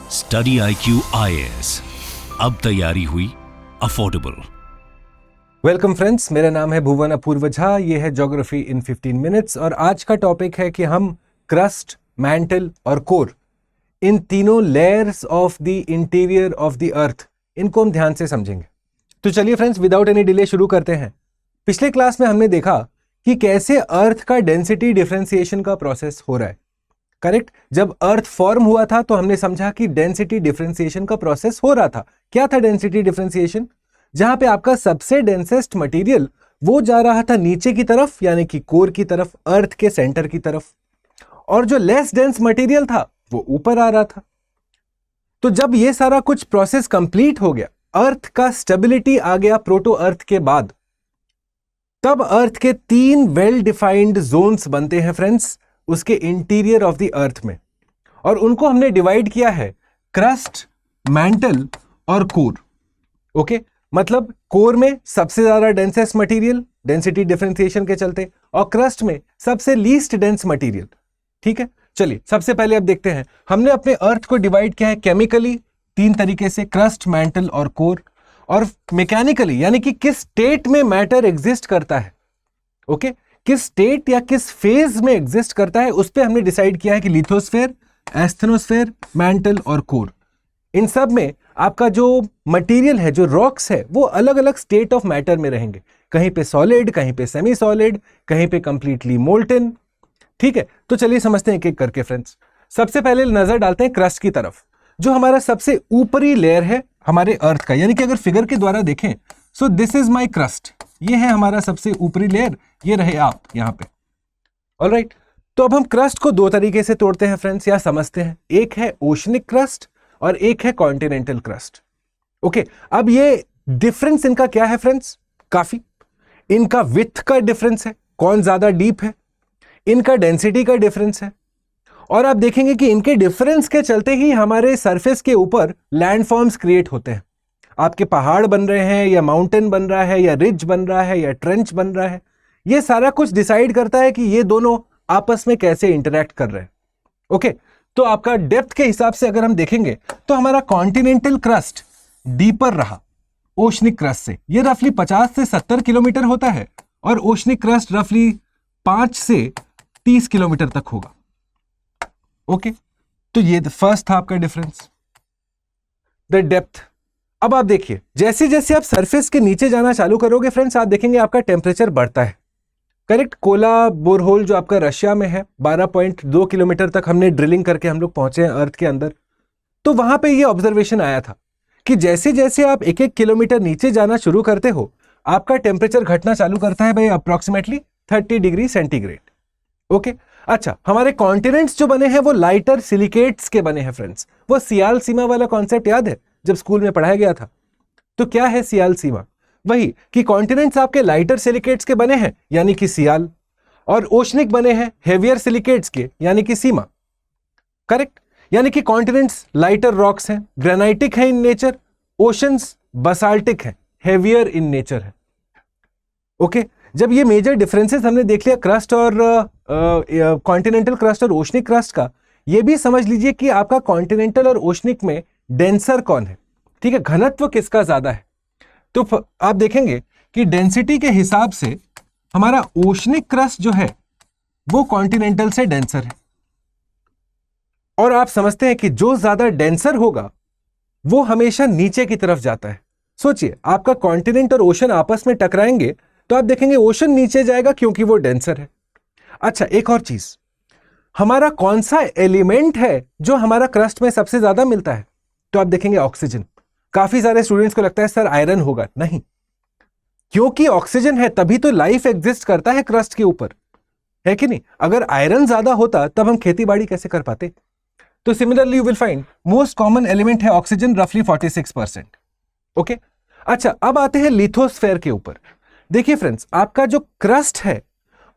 Study IQ IAS, अब तैयारी हुई अफोर्डेबल। वेलकम फ्रेंड्स, मेरा नाम है भुवन अपूर्व झा। ये है ज्योग्राफी इन 15 मिनट्स और आज का टॉपिक है कि हम क्रस्ट, मैंटल और कोर, इन तीनों layers of the interior of the earth, इनको हम ध्यान से समझेंगे। तो चलिए फ्रेंड्स, विदाउट एनी डिले शुरू करते हैं। पिछले क्लास में हमने देखा कि कैसे अर्थ का डेंसिटी डिफरेंशिएशन का प्रोसेस हो रहा है। करेक्ट। जब अर्थ फॉर्म हुआ था तो हमने समझा कि डेंसिटी डिफरेंशिएशन का प्रोसेस हो रहा था। क्या था डेंसिटी डिफरेंशिएशन? जहां पे आपका सबसे डेंसेस्ट मटेरियल वो जा रहा था नीचे की तरफ, यानी कि कोर की तरफ, अर्थ के सेंटर की तरफ, और जो लेस डेंस मटेरियल था वो ऊपर आ रहा था। तो जब ये सारा कुछ प्रोसेस कंप्लीट हो गया, अर्थ का स्टेबिलिटी आ गया प्रोटो अर्थ के बाद, तब अर्थ के 3 वेल डिफाइंड जोन्स बनते हैं फ्रेंड्स, उसके इंटीरियर ऑफ द अर्थ में, और उनको हमने डिवाइड किया है क्रस्ट, मैंटल और कोर। ओके, मतलब कोर में सबसे ज्यादा डेंसेस्ट मटेरियल डेंसिटी डिफरेंशिएशन के चलते, और क्रस्ट में सबसे लीस्ट डेंस मटेरियल। ठीक है, चलिए सबसे पहले अब देखते हैं। हमने अपने अर्थ को डिवाइड किया है केमिकली 3 तरीके से, क्रस्ट, मैंटल और कोर, और मैकेनिकली यानी कि किस स्टेट में मैटर एग्जिस्ट करता है। ओके, किस स्टेट या किस फेज में एग्जिस्ट करता है, उस पे हमने डिसाइड किया है कि लिथोस्फेयर, एस्थेनोस्फेयर, मैंटल और कोर, इन सब में आपका जो मटेरियल है, जो रॉक्स है, वो अलग अलग स्टेट ऑफ मैटर में रहेंगे। कहीं पे सॉलिड, कहीं पे सेमी सॉलिड, कहीं पे कंप्लीटली मोल्टन। ठीक है, तो चलिए समझते हैं एक एक करके फ्रेंड्स। सबसे पहले नजर डालते हैं क्रस्ट की तरफ, जो हमारा सबसे ऊपरी लेयर है हमारे अर्थ का। यानी कि अगर फिगर के द्वारा देखें, सो दिस इज माई क्रस्ट, ये है हमारा सबसे ऊपरी लेयर, ये रहे आप यहां पे। ऑलराइट, तो अब हम क्रस्ट को 2 तरीके से तोड़ते हैं फ्रेंड्स, या समझते हैं। एक है ओशनिक क्रस्ट और एक है कॉन्टिनेंटल क्रस्ट। ओके, अब ये डिफरेंस इनका क्या है फ्रेंड्स? काफी। इनका विड्थ का डिफरेंस है, कौन ज्यादा डीप है, इनका डेंसिटी का डिफरेंस है, और आप देखेंगे कि इनके डिफरेंस के चलते ही हमारे सरफेस के ऊपर लैंडफॉर्म्स क्रिएट होते हैं। आपके पहाड़ बन रहे हैं, या माउंटेन बन रहा है, या रिज बन रहा है, या ट्रेंच बन रहा है। ये सारा कुछ डिसाइड करता है कि ये दोनों आपस में कैसे इंटरैक्ट कर रहे हैं। ओके, तो आपका डेप्थ के हिसाब से अगर हम देखेंगे तो हमारा कॉन्टिनेंटल क्रस्ट डीपर रहा ओशनिक क्रस्ट से। ये रफली 50 से 70 किलोमीटर होता है, और ओशनिक क्रस्ट रफली 5 से 30 किलोमीटर तक होगा। ओके, तो ये फर्स्ट था आपका डिफरेंस, द डेप्थ। अब आप देखिए, जैसे जैसे आप सरफेस के नीचे जाना चालू करोगे फ्रेंड्स, आप देखेंगे आपका टेम्परेचर बढ़ता है। करेक्ट। कोला बोरहोल जो आपका रशिया में है, 12.2 किलोमीटर तक हमने ड्रिलिंग करके हम लोग पहुंचे हैं अर्थ के अंदर। तो वहां पे ये ऑब्जर्वेशन आया था कि जैसे जैसे आप 1-1 किलोमीटर नीचे जाना शुरू करते हो, आपका टेम्परेचर घटना चालू करता है भाई अप्रोक्सीमेटली 30 डिग्री सेंटीग्रेड। ओके, अच्छा, हमारे कॉन्टिनेंट्स जो बने हैं वो लाइटर सिलिकेट्स के बने हैं फ्रेंड्स। वो सियाल सीमा वाला कॉन्सेप्ट याद है जब स्कूल में पढ़ाया गया था? तो क्या है सियाल सीमा? वही कि कॉन्टिनेंट्स आपके लाइटर सिलिकेट्स के बने हैं, यानी कि सियाल, और ओशनिक बने हैं हेवियर सिलिकेट्स के, यानी कि सीमा। करेक्ट। यानी कि कॉन्टिनेंट्स लाइटर रॉक्स हैं, ग्रेनाइटिक है इन नेचर, ओशंस बसाल्टिक है, हेवियर इन नेचर है। ओके, जब ये मेजर डिफरेंसेस हमने देख लिया क्रस्ट और कॉन्टिनेंटल क्रस्ट और ओशनिक क्रस्ट का, ये भी समझ लीजिए कि आपका कॉन्टिनेंटल और ओशनिक में डेंसर कौन है। ठीक है, घनत्व किसका ज्यादा है? तो आप देखेंगे कि डेंसिटी के हिसाब से हमारा ओशनिक क्रस्ट जो है वो कॉन्टिनेंटल से डेंसर है, और आप समझते हैं कि जो ज्यादा डेंसर होगा वो हमेशा नीचे की तरफ जाता है। सोचिए, आपका कॉन्टिनेंट और ओशन आपस में टकराएंगे तो आप देखेंगे ओशन नीचे जाएगा क्योंकि वो डेंसर है। अच्छा, एक और चीज, हमारा कौन सा एलिमेंट है जो हमारा क्रस्ट में सबसे ज्यादा मिलता है? तो आप देखेंगे ऑक्सीजन। काफी सारे स्टूडेंट्स को लगता है सर आयरन होगा, नहीं, क्योंकि ऑक्सीजन है तभी तो लाइफ एग्जिस्ट करता है क्रस्ट के ऊपर, है कि नहीं? अगर आयरन ज्यादा होता तब हम खेती बाड़ी कैसे कर पाते? तो similarly you will find most common element है ऑक्सीजन, रफली 46%। ओके, अच्छा, अब आते हैं लिथोस्फेयर के ऊपर। देखिए फ्रेंड्स, आपका जो क्रस्ट है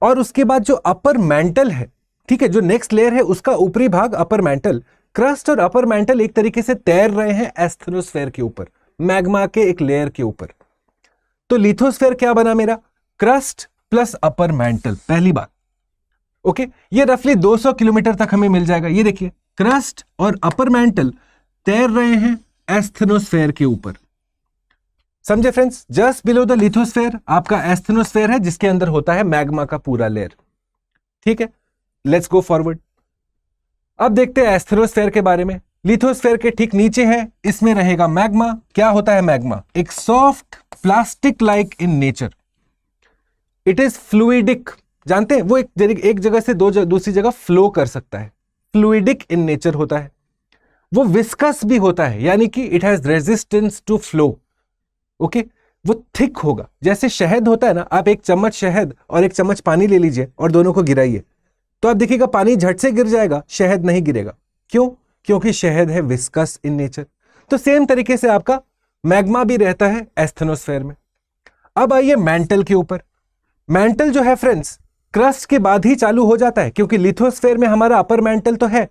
और उसके बाद जो अपर मैंटल है, ठीक है, जो नेक्स्ट लेयर है उसका ऊपरी भाग अपर मैंटल, क्रस्ट और अपर मैंटल एक तरीके से तैर रहे हैं एस्थेनोस्फेयर के ऊपर, मैग्मा के एक लेयर के ऊपर। तो लिथोस्फेयर क्या बना मेरा? क्रस्ट प्लस अपर मैंटल, पहली बात। ओके, ये रफली 200 किलोमीटर तक हमें मिल जाएगा। ये देखिए, क्रस्ट और अपर मैंटल तैर रहे हैं एस्थेनोस्फेयर के ऊपर। समझे friends? Just below the lithosphere आपका एस्थेनोस्फेयर है जिसके अंदर होता है मैग्मा का पूरा लेयर। ठीक है, लेट्स गो फॉरवर्ड। अब देखते हैं एस्थेनोस्फेयर के बारे में। लिथोस्फेयर के ठीक नीचे है, इसमें रहेगा मैग्मा। क्या होता है मैग्मा? एक soft plastic like in nature. It is fluidic. जानते हैं वो एक जगह से दूसरी जगह फ्लो कर सकता है। फ्लूइडिक इन नेचर होता है। वो विस्कस भी होता है, यानी कि it has resistance to flow. Okay, वो थिक होगा। जैसे शहद होता है ना, आप एक चम्मच शहद और एक चम्मच पानी ले लीजिए और दोनों को गिराइए, तो आप देखिएगा पानी झट से गिर जाएगा, शहद नहीं गिरेगा। क्यों? क्योंकि शहद है विस्कस इन नेचर। तो सेम तरीके से आपका मैग्मा भी रहता है एस्थेनोस्फेयर में। अब आइए मैंटल के ऊपर। मैंटल जो है फ्रेंड्स, क्रस्ट के बाद ही चालू हो जाता है, क्योंकि लिथोस्फेयर में हमारा अपर मैंटल तो है।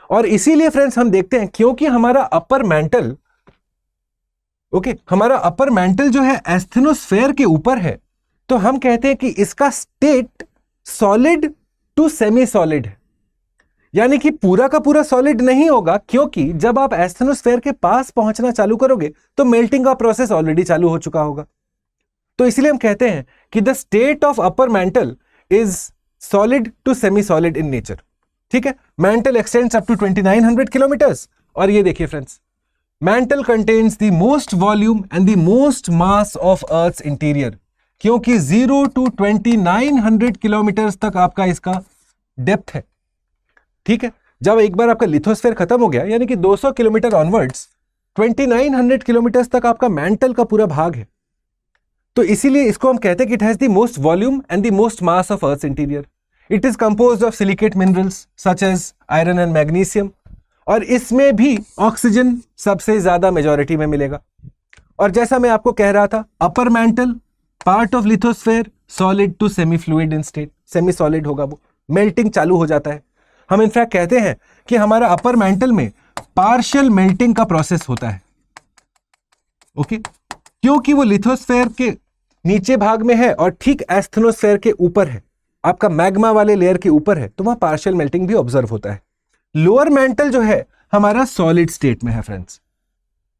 और इसीलिए फ्रेंड्स हम देखते हैं, क्योंकि हमारा अपर मैंटल हमारा अपर मैंटल जो है एस्थेनोस्फेयर के ऊपर है, तो हम कहते हैं कि इसका state solid to semi solid है। यानी कि पूरा का पूरा सॉलिड नहीं होगा, क्योंकि जब आप एस्थेनोस्फेयर के पास पहुंचना चालू करोगे तो मेल्टिंग का प्रोसेस ऑलरेडी चालू हो चुका होगा। तो इसलिए हम कहते हैं कि the state of upper mantle is solid to semi solid in nature. ठीक है, mantle extends up to 2900 kilometres. और ये देखिए friends, mantle contains the most volume and the most mass of earth's interior, क्योंकि 0 to 2900 किलोमीटर्स तक आपका इसका depth है। ठीक है, जब एक बार आपका लिथोस्फेयर खत्म हो गया, यानी कि 200 किलोमीटर ऑनवर्ड्स 2900 किलोमीटर्स तक आपका मैंटल का पूरा भाग है। तो इसीलिए इसको हम कहते हैं कि it has the most volume and the most mass of earth's interior. It is composed of silicate minerals such as iron and magnesium, और इसमें भी ऑक्सीजन सबसे ज्यादा मेजॉरिटी में मिलेगा। और जैसा मैं आपको कह रहा था, upper mantle part of lithosphere, solid to semi fluid in state. Semi solid होगा, वो मेल्टिंग चालू हो जाता है। हम इनफैक्ट कहते हैं कि हमारा अपर मैंटल में पार्शियल मेल्टिंग का प्रोसेस होता है। ओके, क्योंकि वो लिथोस्फेयर के नीचे भाग में है और ठीक एस्थेनोस्फेयर के ऊपर है, आपका मैग्मा वाले लेयर के ऊपर है, तो वहां पार्शियल मेल्टिंग भी ऑब्जर्व होता है। लोअर मैंटल जो है हमारा सॉलिड स्टेट में है फ्रेंड्स।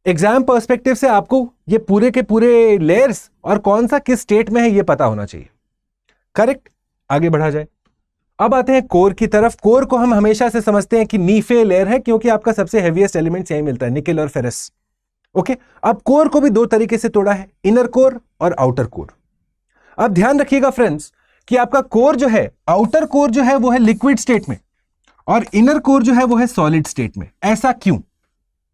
एग्जाम पर्सपेक्टिव से आपको ये पूरे के पूरे लेयर्स और कौन सा किस स्टेट में है ये पता होना चाहिए। करेक्ट, आगे बढ़ा जाए। अब आते हैं कोर की तरफ। कोर को हम हमेशा से समझते हैं कि नीफे लेयर है, क्योंकि आपका सबसे हेवीएस्ट एलिमेंट यही मिलता है, निकेल और फेरस। ओके, अब कोर को भी दो तरीके से तोड़ा है, इनर कोर और आउटर कोर। अब ध्यान रखिएगा फ्रेंड्स कि आपका कोर जो है, आउटर कोर जो है वो है लिक्विड स्टेट में, और इनर कोर जो है वो है सॉलिड स्टेट में। ऐसा क्यों?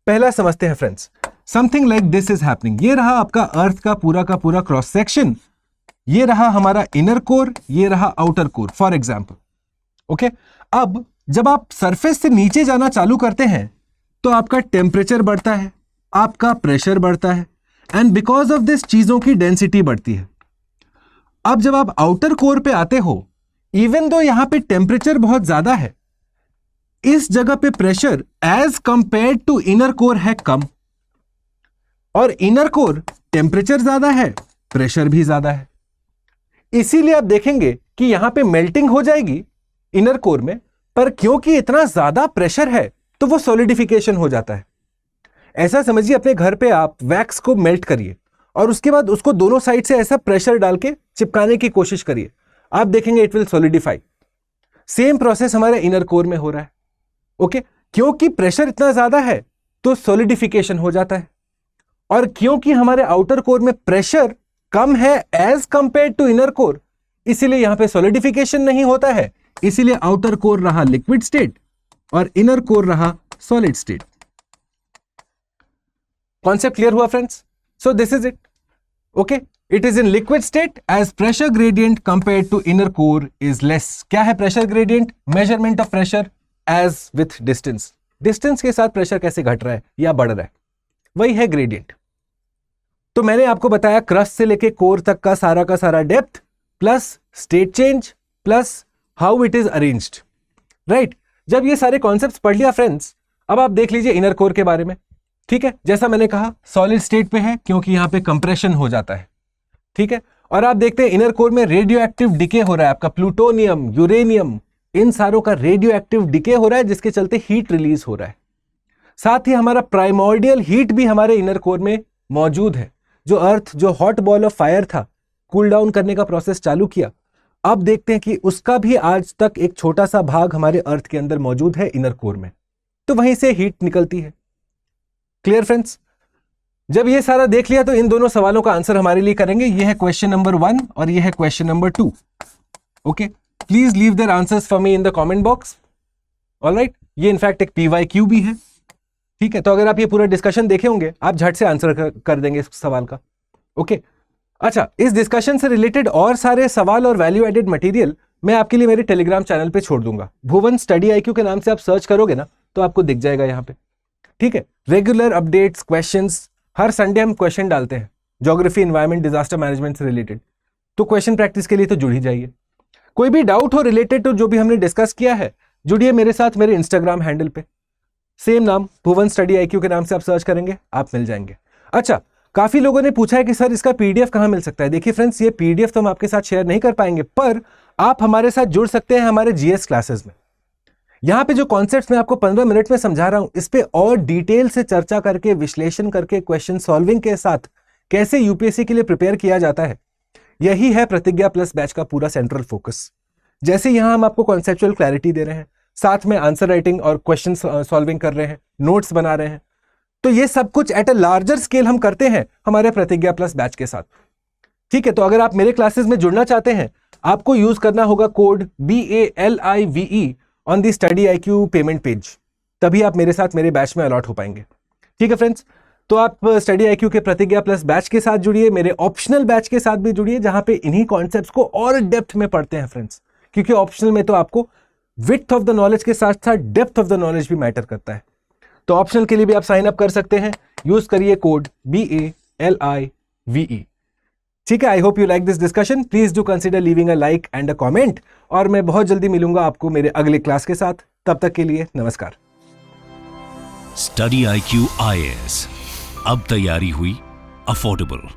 पहला समझते हैं friends. Something like this is happening. ये रहा आपका अर्थ का पूरा क्रॉस सेक्शन, ये रहा हमारा इनर कोर, ये रहा outer core for example. Okay, अब जब आप सरफेस से नीचे जाना चालू करते हैं तो आपका टेम्परेचर बढ़ता है, आपका प्रेशर बढ़ता है, एंड बिकॉज ऑफ दिस चीजों की डेंसिटी बढ़ती है। अब जब आप आउटर कोर पे आते हो, इवन दो यहां पे टेम्परेचर बहुत ज्यादा है, इस जगह पे pressure as compare to inner core है कम, और इनर कोर टेम्परेचर ज्यादा है, प्रेशर भी ज्यादा है। इसीलिए आप देखेंगे कि यहां पे मेल्टिंग हो जाएगी इनर कोर में, पर क्योंकि इतना ज्यादा प्रेशर है तो वो सॉलिडिफिकेशन हो जाता है। ऐसा समझिए, अपने घर पे आप वैक्स को मेल्ट करिए और उसके बाद उसको दोनों साइड से ऐसा प्रेशर डाल के चिपकाने की कोशिश करिए, आप देखेंगे it will solidify. Same process हमारे इनर कोर में हो रहा है। ओके, क्योंकि प्रेशर इतना ज्यादा है तो सॉलिडिफिकेशन हो जाता है, और क्योंकि हमारे आउटर कोर में प्रेशर कम है as compare to inner core, इसीलिए यहां पे सॉलिडिफिकेशन नहीं होता है। इसीलिए आउटर कोर रहा लिक्विड स्टेट और इनर कोर रहा सॉलिड स्टेट। कॉन्सेप्ट क्लियर हुआ friends? So this is it. Okay, it is in liquid state as pressure gradient compare to inner core is less. क्या है pressure gradient? Measurement of pressure as with distance. Distance के साथ pressure कैसे घट रहा है या बढ़ रहा है, वही है ग्रेडियंट। तो मैंने आपको बताया क्रस्ट से लेके कोर तक का सारा depth plus state change plus how it is arranged, right. जब ये सारे कॉन्सेप्ट्स पढ़ लिया फ्रेंड्स, अब आप देख लीजिए इनर कोर के बारे में। ठीक है, जैसा मैंने कहा सॉलिड स्टेट पे है क्योंकि यहां पे कंप्रेशन हो जाता है। ठीक है, और आप देखते हैं इनर कोर में रेडियो एक्टिव डिके हो रहा है, आपका प्लूटोनियम, यूरेनियम, इन सारों का रेडियो एक्टिव डिके हो रहा है, जिसके चलते हीट रिलीज हो रहा है। साथ ही हमारा प्राइमोर्डियल हीट भी हमारे इनर कोर में मौजूद है। जो अर्थ, जो हॉट बॉल ऑफ फायर था, कूल डाउन करने का प्रोसेस चालू किया, अब देखते हैं कि उसका भी आज तक एक छोटा सा भाग हमारे अर्थ के अंदर मौजूद है इनर कोर में, तो वहीं से हीट निकलती है। Clear friends? जब ये सारा देख लिया तो इन दोनों सवालों का आंसर हमारे लिए करेंगे। ये है क्वेश्चन नंबर 1 और ये है question number 2। Okay, please leave their answers for me in the comment box. Alright, ये इनफैक्ट एक PYQ भी है। ठीक है, तो अगर आप ये पूरा डिस्कशन देखे होंगे आप झट से आंसर कर देंगे इस सवाल का। ओके, अच्छा, इस डिस्कशन से रिलेटेड और सारे सवाल और वैल्यू एडेड मटेरियल मैं आपके लिए मेरे टेलीग्राम चैनल पे छोड़ दूंगा। भुवन स्टडी IQ के नाम से आप सर्च करोगे ना तो आपको दिख जाएगा यहाँ पे। ठीक है, रेगुलर अपडेट्स, क्वेश्चंस, हर संडे हम क्वेश्चन डालते हैं ज्योग्राफी, एनवायरमेंट, डिजास्टर मैनेजमेंट से रिलेटेड, तो क्वेश्चन प्रैक्टिस के लिए तो जुड़ ही जाइए। कोई भी डाउट हो रिलेटेड टू जो भी हमने डिस्कस किया है, जुड़िए मेरे साथ मेरे इंस्टाग्राम हैंडल पे, सेम नाम भुवन स्टडी IQ के नाम से आप सर्च करेंगे, आप मिल जाएंगे। अच्छा, काफी लोगों ने पूछा है कि सर इसका PDF कहां मिल सकता है। देखिए फ्रेंड्स, ये PDF तो हम आपके साथ शेयर नहीं कर पाएंगे, पर आप हमारे साथ जुड़ सकते हैं हमारे GS क्लासेस में। यहां पे जो कॉन्सेप्ट्स मैं आपको 15 मिनट में समझा रहा हूं, इस पे और डिटेल से चर्चा करके, विश्लेषण करके, क्वेश्चन सॉल्विंग के साथ कैसे UPSC के लिए प्रिपेयर किया जाता है, यही है प्रतिज्ञा प्लस बैच का पूरा सेंट्रल फोकस। जैसे यहां हम आपको कॉन्सेप्चुअल क्लैरिटी दे रहे हैं, साथ में आंसर राइटिंग और क्वेश्चन सॉल्विंग कर रहे हैं, नोट्स बना रहे हैं, तो ये सब कुछ एट अ लार्जर स्केल हम करते हैं हमारे प्रतिज्ञा प्लस बैच के साथ। ठीक है, तो अगर आप मेरे क्लासेस में जुड़ना चाहते हैं, आपको यूज करना होगा code BALIVE on the study IQ payment page, तभी आप मेरे साथ मेरे बैच में अलॉट हो पाएंगे। ठीक है फ्रेंड्स, तो आप स्टडी IQ के प्रतिज्ञा प्लस बैच के साथ जुड़िए, मेरे ऑप्शनल बैच के साथ भी जुड़िए, जहां पे इन्हीं कॉन्सेप्ट्स को और डेप्थ में पढ़ते हैं फ्रेंड्स, क्योंकि ऑप्शनल में तो आपको विड्थ ऑफ द नॉलेज के साथ साथ डेप्थ ऑफ द नॉलेज भी मैटर करता है। तो ऑप्शनल के लिए भी आप साइन अप कर सकते हैं, यूज करिए कोड BALIVE। ठीक है, I hope you like this discussion. Please do consider leaving a like and a comment, और मैं बहुत जल्दी मिलूंगा आपको मेरे अगले क्लास के साथ। तब तक के लिए नमस्कार। स्टडी IQ IAS, अब तैयारी हुई अफोर्डेबल।